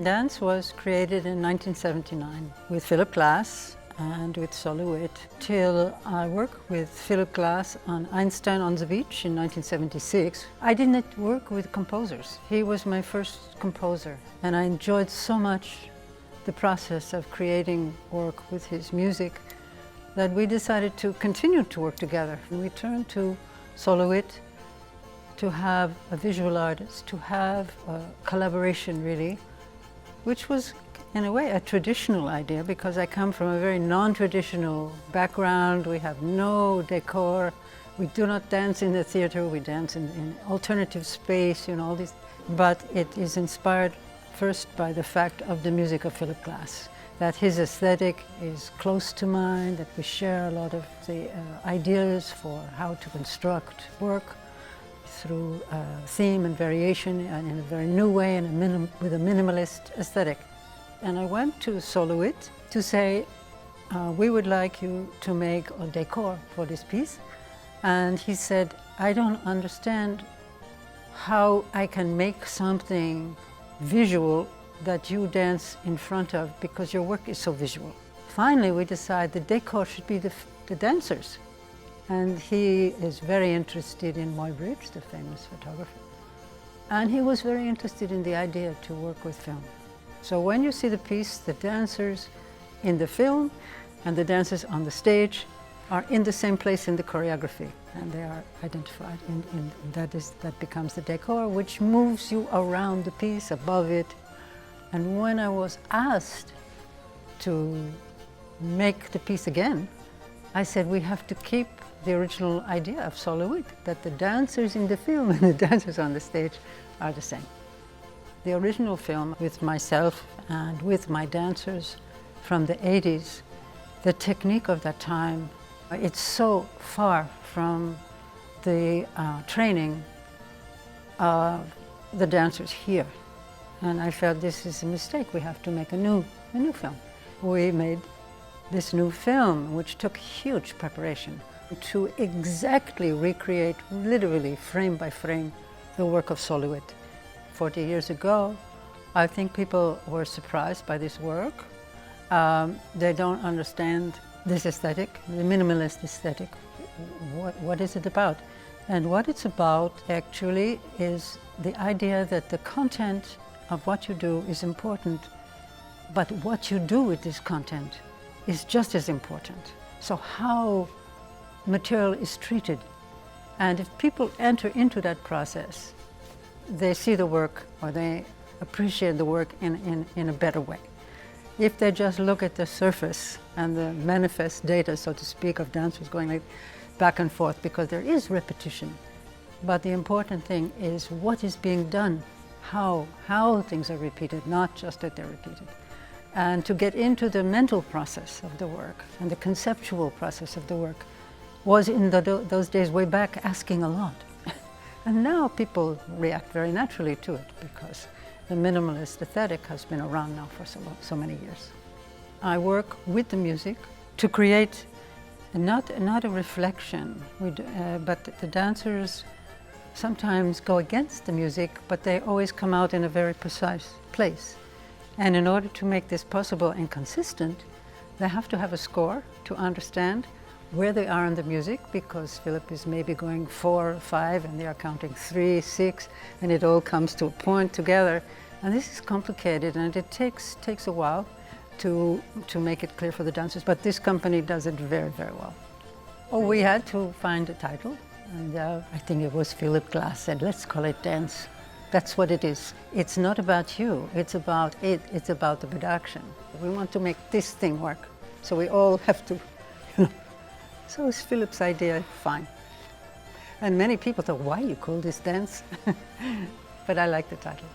Dance was created in 1979 with Philip Glass and with Soloit, till I worked with Philip Glass on Einstein on the Beach in 1976. I didn't work with composers. He was my first composer, and I enjoyed so much the process of creating work with his music that we decided to continue to work together. And we turned to Soloit to have a visual artist, to have a collaboration really, which was in a way a traditional idea because I come from a very non-traditional background. We have no decor. We do not dance in the theater. We dance in alternative space, all these. But it is inspired first by the fact of the music of Philip Glass, that his aesthetic is close to mine, that we share a lot of the ideas for how to construct work through theme and variation and in a very new way and with a minimalist aesthetic. And I went to Soloit to say, we would like you to make a decor for this piece. And he said, I don't understand how I can make something visual that you dance in front of because your work is so visual. Finally, we decided the decor should be the dancers. And he is very interested in Muybridge, the famous photographer. And he was very interested in the idea to work with film. So when you see the piece, the dancers in the film and the dancers on the stage are in the same place in the choreography, and they are identified. That becomes the decor, which moves you around the piece, above it. And when I was asked to make the piece again, I said we have to keep the original idea of Soloit, that the dancers in the film and the dancers on the stage are the same. The original film with myself and with my dancers from the 80s, the technique of that time, it's so far from the training of the dancers here. And I felt this is a mistake. We have to make a new film. We made this new film, which took huge preparation to exactly recreate, literally frame by frame, the work of Soloit. 40 years ago, I think people were surprised by this work. They don't understand this aesthetic, the minimalist aesthetic. What is it about? And what it's about actually is the idea that the content of what you do is important, but what you do with this content is just as important. So how material is treated. And if people enter into that process, they see the work or they appreciate the work in a better way. If they just look at the surface and the manifest data, so to speak, of dancers going like back and forth, because there is repetition. But the important thing is what is being done, how things are repeated, not just that they're repeated. And to get into the mental process of the work and the conceptual process of the work was in those days way back asking a lot. And now people react very naturally to it because the minimalist aesthetic has been around now for so many years. I work with the music to create not a reflection, but the dancers sometimes go against the music, but they always come out in a very precise place. And in order to make this possible and consistent, they have to have a score to understand where they are in the music, because Philip is maybe going 4 or 5 and they are counting 3, 6, and it all comes to a point together. And this is complicated and it takes a while to make it clear for the dancers, but this company does it very, very well. Oh, we had to find a title, and I think it was Philip Glass said, let's call it Dance. That's what it is. It's not about you, it's about it, it's about the production. We want to make this thing work, so we all have to, So it's Philip's idea, fine. And many people thought, why you call this Dance? But I like the title.